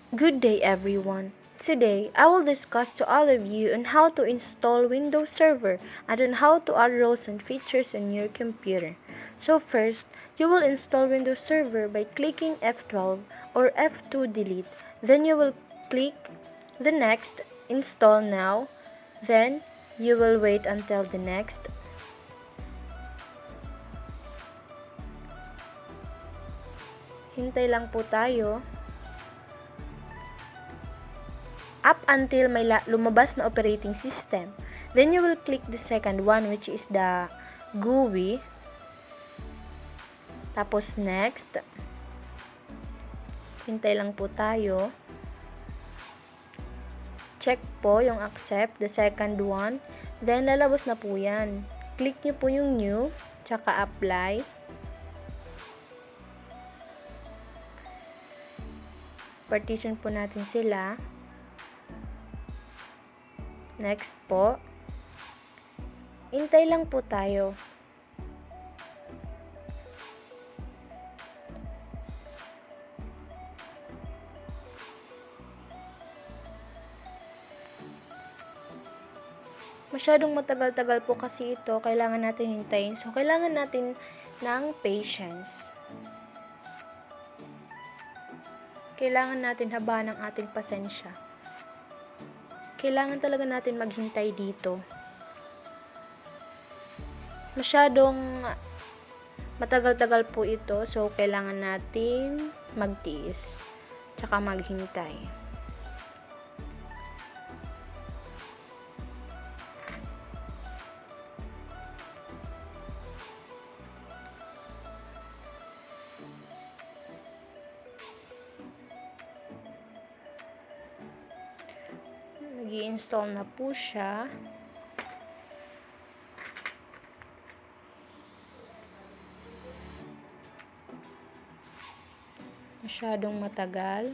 Good day everyone. Today, I will discuss to all of you on how to install Windows Server and on how to add roles and features on your computer. So first, you will install Windows Server by clicking F12 or F2 delete. Then you will click the next install now. Then you will wait until the next. Hintay lang po tayo. Up until may lumabas na operating system. Then you will click the second one which is the GUI. Tapos next. Hintay lang po tayo. Check po yung accept, the second one. Then lalabas na po yan. Click nyo po yung new, tsaka apply. Partition po natin sila. Next po. Hintay lang po tayo. Masyadong matagal-tagal po kasi ito, kailangan natin hintayin. So, kailangan natin ng patience. Kailangan natin habaan ang ating pasensya. Kailangan talaga natin maghintay dito. Masyadong matagal-tagal po ito, so kailangan natin magtiis, tsaka maghintay. Nag-i-install na po siya. Masyadong matagal.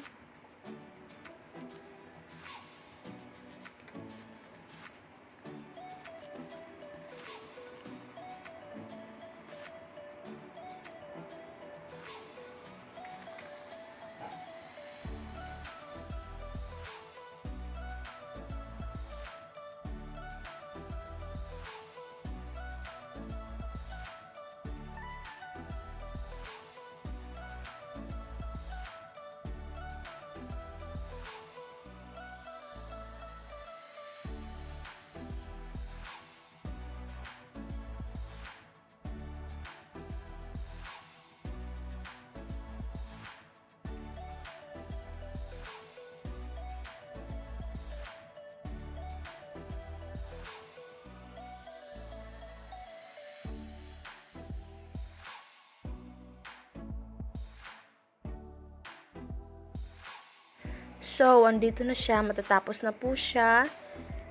So, andito na siya. Matatapos na po siya.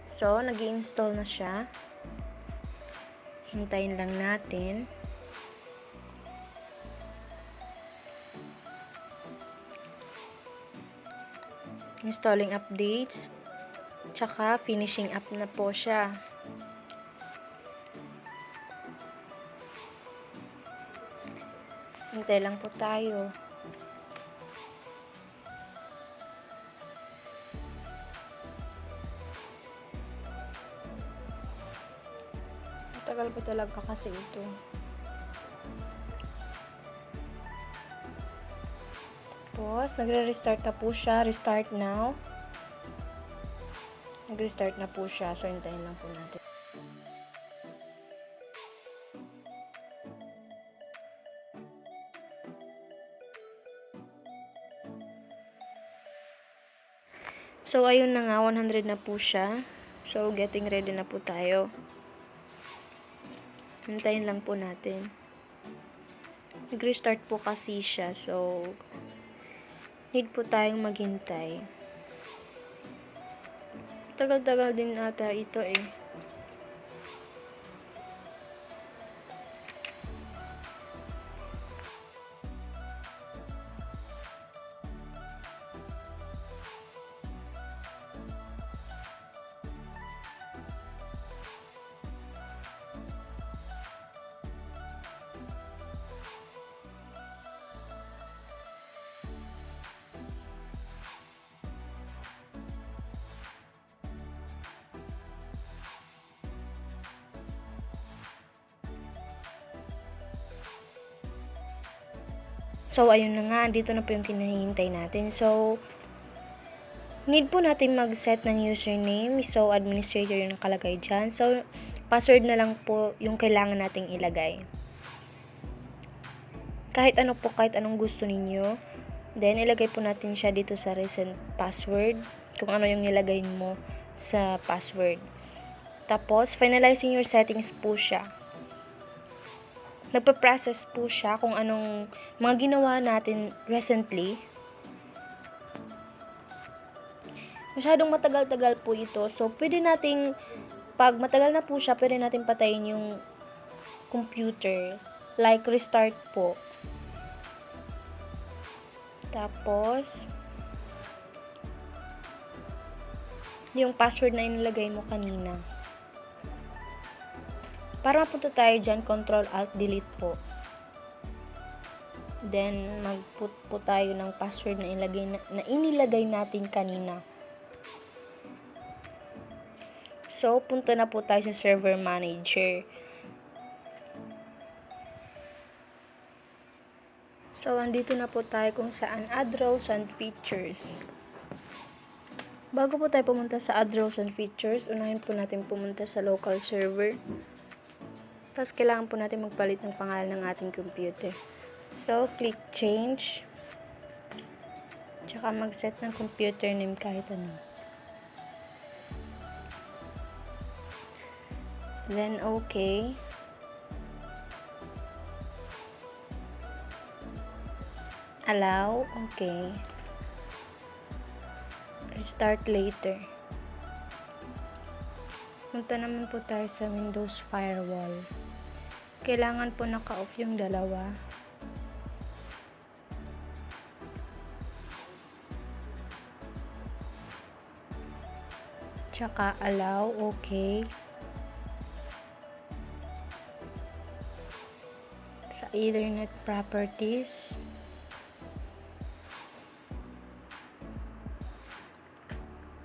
So, nag-i-install na siya. Hintayin lang natin. Installing updates. Tsaka, finishing up na po siya. Hintay lang po tayo. Tagal pa talaga kasi ito. Tapos, nagre-restart na po siya. Restart now. Nag-restart na po siya. So, hintayin lang po natin. So, ayun na nga. 100 na po siya. So, getting ready na po tayo. Hintayin lang po natin. Nag-restart po kasi siya. So, need po tayong maghintay. Tagal-tagal din ata ito eh. So, ayun na nga, andito na po yung kinahihintay natin. So, need po natin mag-set ng username. So, administrator yung nakalagay dyan. So, password na lang po yung kailangan nating ilagay. Kahit ano po, kahit anong gusto ninyo. Then, ilagay po natin siya dito sa recent password. Kung ano yung nilagay mo sa password. Tapos, finalizing your settings po siya. Nagpa-process po siya kung anong mga ginawa natin recently. Masyadong matagal-tagal po ito. So, pwede nating, pag matagal na po siya, pwede natin patayin yung computer. Like, restart po. Tapos, yung password na inilagay mo kanina. Para mapunta tayo dyan, Ctrl-Alt-Delete po. Then, mag-put po tayo ng password na inilagay natin kanina. So, punta na po tayo sa server manager. So, andito na po tayo kung saan add rows and features. Bago po tayo pumunta sa add rows and features, unahin po natin pumunta sa local server. Tapos, kailangan po natin magpalit ng pangalan ng ating computer. So, click change. Tsaka mag-set ng computer name kahit ano. Then, okay. Allow, okay. Restart later. Punta naman po tayo sa Windows Firewall. Kailangan po naka-off yung dalawa. Tsaka allow, okay. Sa Ethernet properties.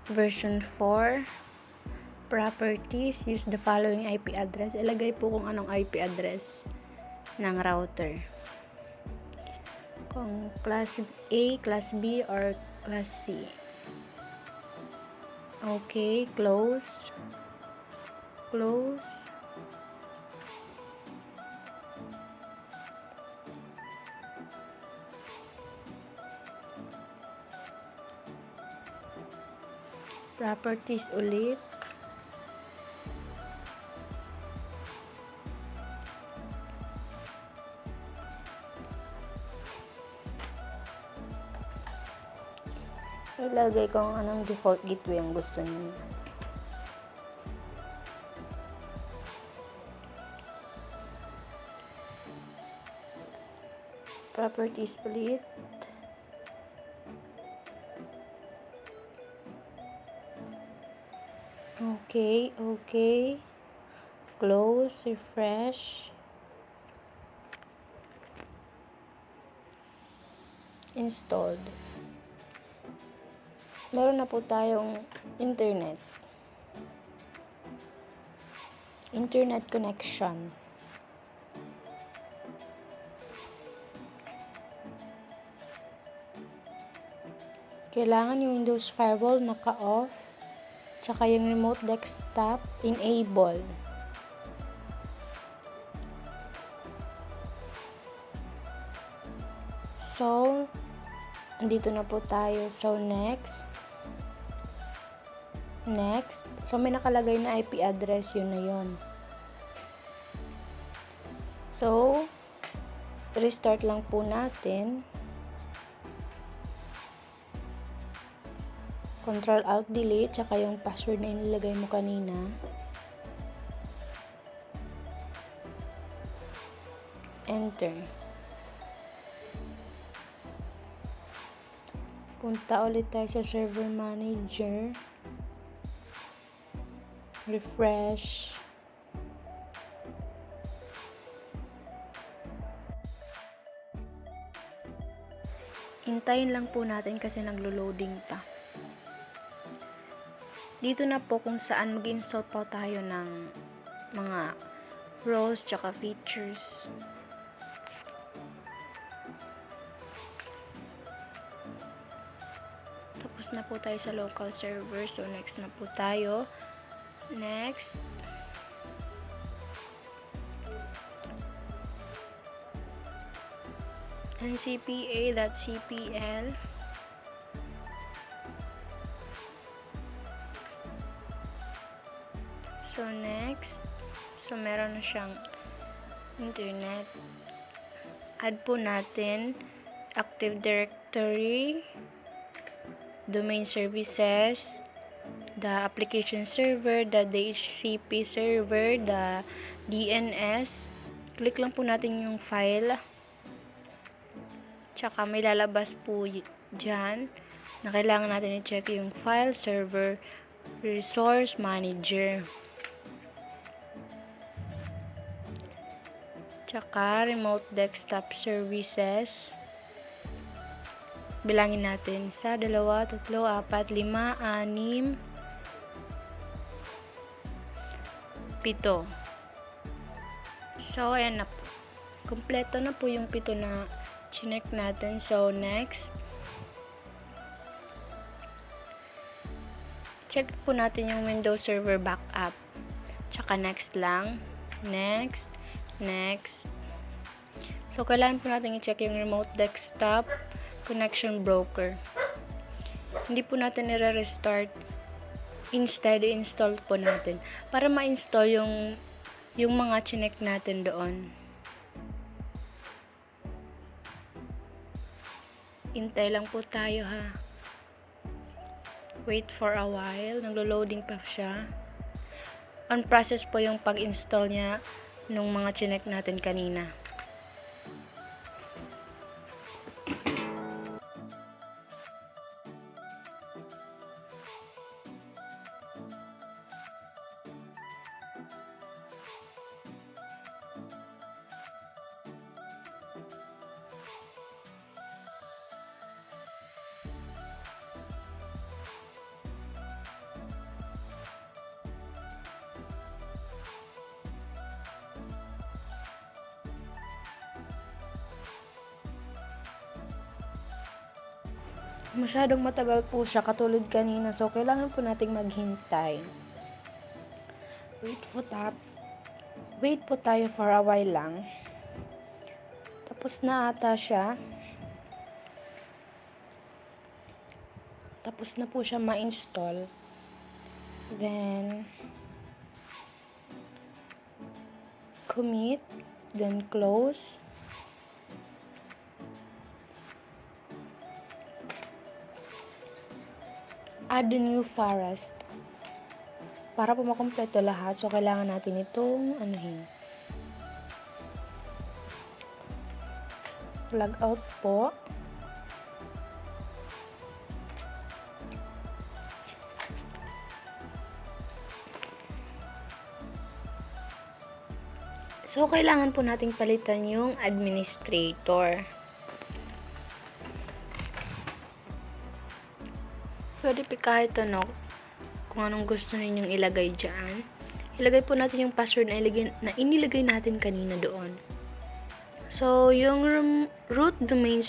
Version 4. Properties. Use the following IP address. Ilagay po kung anong IP address ng router. Kung class A, class B, or class C. Okay, close. Close. Properties ulit. Ilagay ko kung anong default gateway ang gusto niyo. Properties ulit. Okay, okay. Close, refresh. Installed. Meron na po tayong internet connection. Kailangan yung Windows Firewall naka-off, tsaka yung remote desktop enable. So, andito na po tayo. So, next. So, may nakalagay na IP address, yun na yun. So, restart lang po natin. Ctrl-Alt-Delete, tsaka yung password na inilagay mo kanina. Enter. Punta ulit tayo sa server manager. Refresh. Hintayin lang po natin kasi naglo-loading pa. Dito na po kung saan mag-install po tayo ng mga roles tsaka features. Tapos na po tayo sa local server. So, next na po tayo. Next. ncpa.cpl. So, next. So, meron na siyang internet. Add po natin Active Directory, domain services, the application server, the DHCP server, the DNS. Click lang po natin yung file. Tsaka may lalabas po dyan na kailangan natin i-check yung file server resource manager. Tsaka remote desktop services. Bilangin natin sa 2, 3, 4, 5, 6, 7. So, ayan na po. Kompleto na po yung 7 na chinek natin. So, next. Check po natin yung Windows Server backup. Tsaka next lang. Next. Next. So, kailangan po natin i-check yung remote desktop connection broker. Hindi po natin i-restart. Instead, i-install po natin para ma-install yung mga chinek natin doon. Hintay lang po tayo ha. Wait for a while. Naglo-loading pa siya. On process po yung pag-install niya nung mga chinek natin kanina. Masyadong matagal po siya katulad kanina, so kailangan po nating maghintay. Wait po tayo for a while lang. Tapos na ata siya. Tapos na po siya ma-install. Then commit, then close. Add the new forest. Para po makompleto lahat, so kailangan natin itong anuhin. Log out po. So, kailangan po nating palitan yung administrator. Pwede pa kahit ano, kung anong gusto ninyong ilagay dyan. Ilagay po natin yung password na inilagay natin kanina doon. So, yung root domain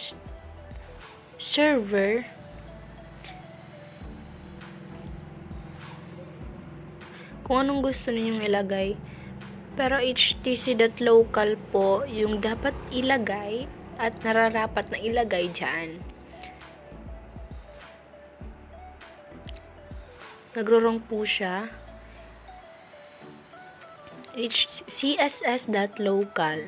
server, kung anong gusto ninyong ilagay. Pero htc.local po yung dapat ilagay at nararapat na ilagay dyan. Nagro-wrong po siya. css.local.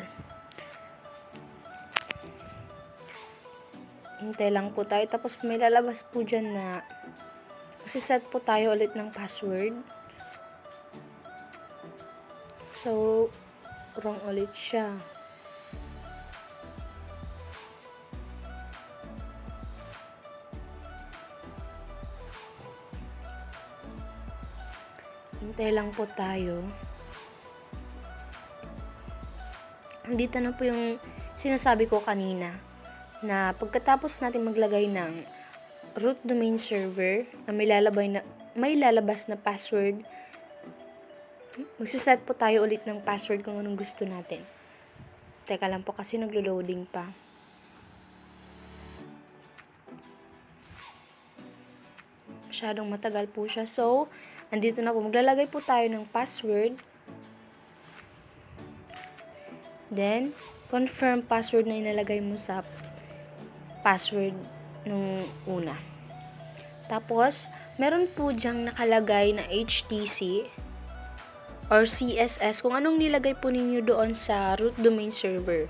Hintay lang po tayo. Tapos may lalabas po dyan na set po tayo ulit ng password. So, wrong ulit siya. Hintay lang po tayo. Dito na po yung sinasabi ko kanina na pagkatapos natin maglagay ng root domain server na may lalabas na password, magsiset po tayo ulit ng password kung anong gusto natin. Teka lang po kasi naglo-loading pa. masyadong matagal po siya. So, andito na po. Maglalagay po tayo ng password. Then, confirm password na inalagay mo sa password nung una. Tapos, meron po dyang nakalagay na HTTP or CSS kung anong nilagay po ninyo doon sa root domain server.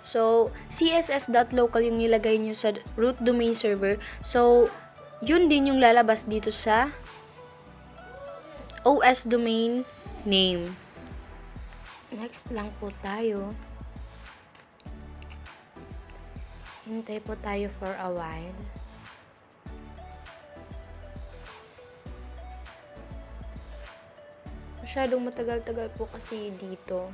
So, css.local yung nilagay nyo sa root domain server. So, yun din yung lalabas dito sa OS domain name. Next lang po tayo. Hintay po tayo for a while. Masyadong matagal-tagal po kasi dito.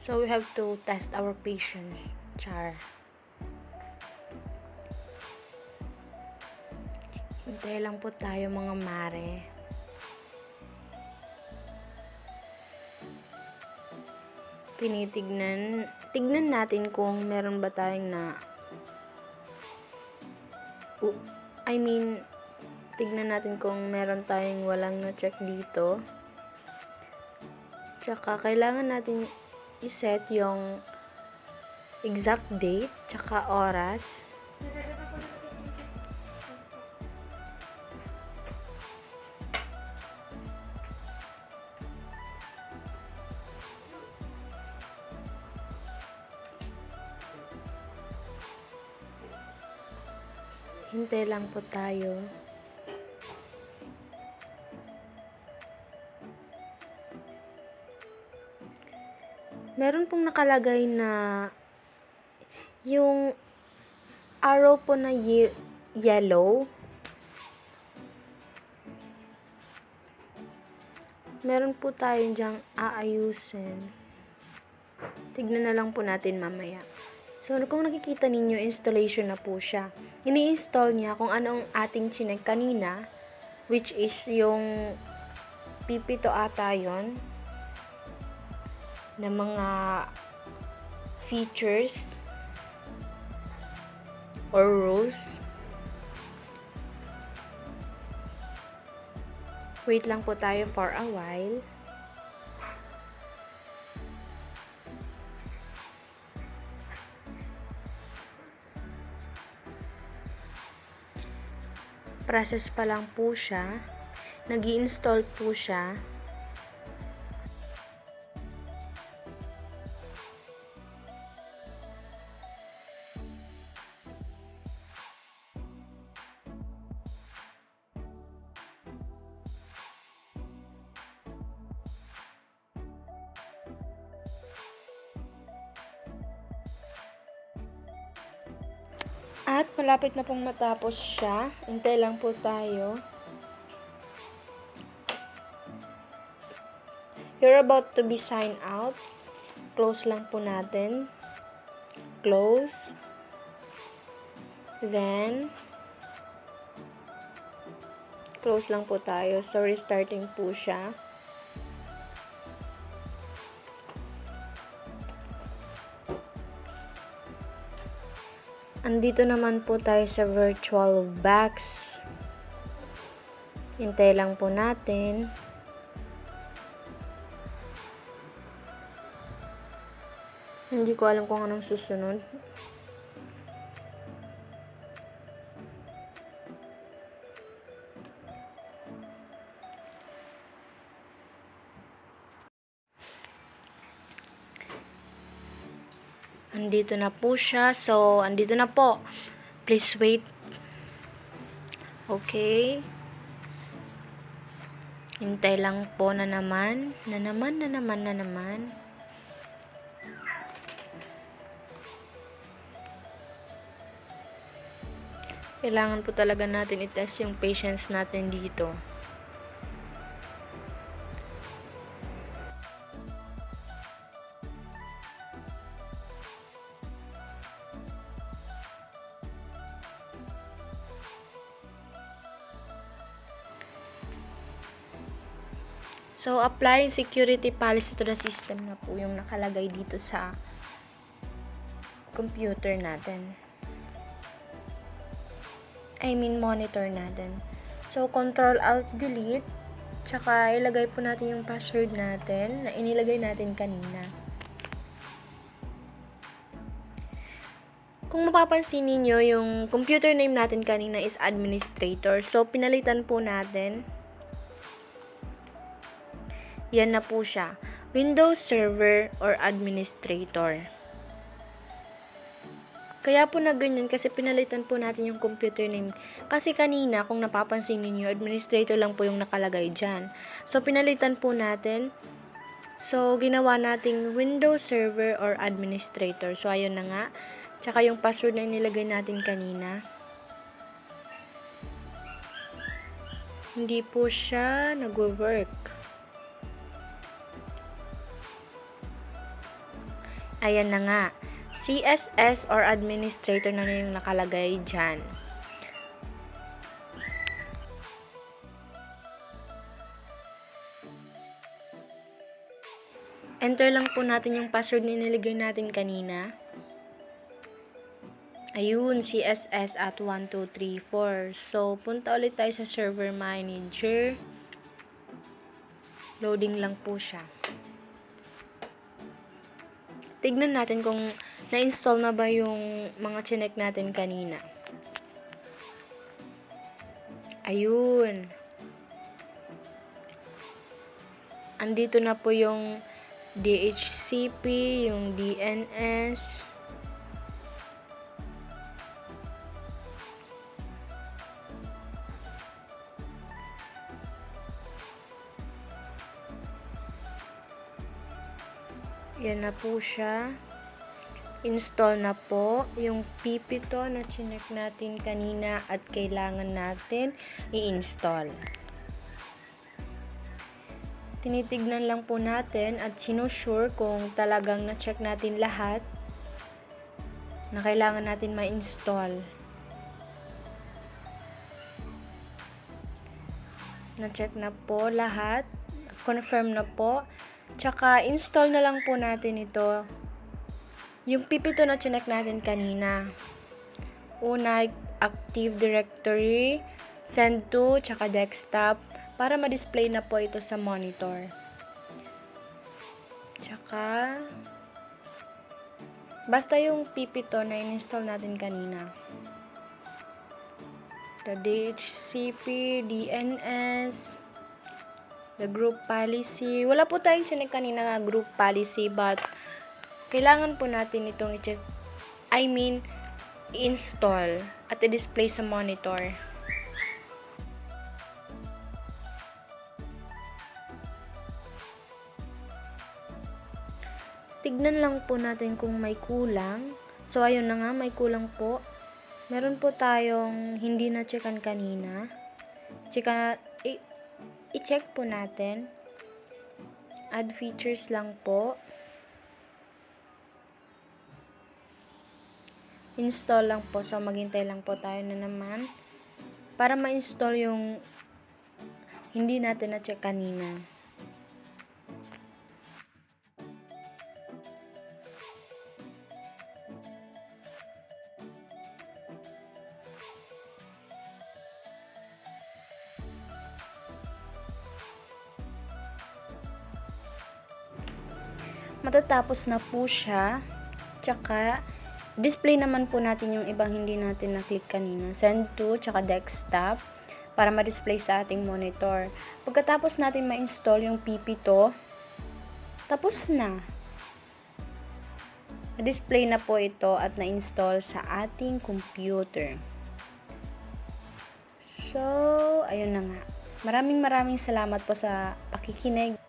So, we have to test our patience. Char. Hintay lang po tayo mga mare. Tignan natin kung meron ba tayong tignan natin kung meron tayong walang na-check dito. Tsaka, kailangan natin iset yung exact date, tsaka oras. Hintay lang po tayo. Meron pong nakalagay na yung arrow po na yellow. Meron po tayong dyang aayusin. Tignan na lang po natin mamaya. So, kung nakikita ninyo, installation na po siya. Ini-install niya kung ano ang ating chinek kanina, which is yung pipito ata yun, na mga features or rules. Wait lang po tayo for a while. Process pa lang po siya. Nag-i-install po siya. At malapit na pong matapos siya. Hintay lang po tayo. You're about to be signed out. Close lang po natin. Close. Then, close lang po tayo. So, restarting po siya. Andito naman po tayo sa virtual box. Hintay lang po natin. Hindi ko alam kung anong susunod. Andito na po siya. So, andito na po. Please wait. Okay. Hintay lang po na naman. Na naman. Kailangan po talaga natin i-test yung patience natin dito. So, applying security policy to the system na po yung nakalagay dito sa computer natin. Monitor natin. So, Control-Alt-Delete, tsaka ilagay po natin yung password natin na inilagay natin kanina. Kung mapapansin niyo yung computer name natin kanina is administrator. So, pinalitan po natin. Yan na po siya. Windows Server or Administrator. Kaya po na ganyan kasi pinalitan po natin yung computer name. Kasi kanina, kung napapansin niyo, administrator lang po yung nakalagay dyan. So, pinalitan po natin. So, ginawa nating Windows Server or Administrator. So, ayun na nga. Tsaka yung password na inilagay natin kanina. Hindi po siya nag-work. Ayan na nga. CSS or administrator na yung nakalagay dyan. Enter lang po natin yung password na inilagay natin kanina. Ayun, CSS at 1234. So, punta ulit tayo sa server manager. Loading lang po siya. Tignan natin kung na-install na ba yung mga chinek natin kanina. Ayun. Andito na po yung DHCP, yung DNS. Yan na po siya. Install na po yung pipito na chinek natin kanina at kailangan natin i-install. Tinitignan lang po natin at sinusure kung talagang na-check natin lahat na kailangan natin ma-install. Na-check na po lahat. Confirm na po. Tsaka, install na lang po natin ito. Yung pipito na chinek natin kanina. Una, Active Directory, Send to, tsaka Desktop, para ma-display na po ito sa monitor. Tsaka, basta yung pipito na in-install natin kanina. The DHCP, DNS, the group policy. Wala po tayong chinek kanina nga group policy, but kailangan po natin itong i-check. I-install at i-display sa monitor. Tignan lang po natin kung may kulang. So, ayun na nga, may kulang po. Meron po tayong hindi na-checkan kanina. I-check po natin. Add features lang po. Install lang po. So, maghintay lang po tayo na naman. Para ma-install yung hindi natin na-check kanina. Matatapos na po siya. Tsaka, display naman po natin yung ibang hindi natin na-click kanina. Send to, tsaka desktop, para ma-display sa ating monitor. Pagkatapos natin ma-install yung pipito, tapos na. Na-display na po ito at na-install sa ating computer. So, ayun na nga. Maraming salamat po sa pakikinig.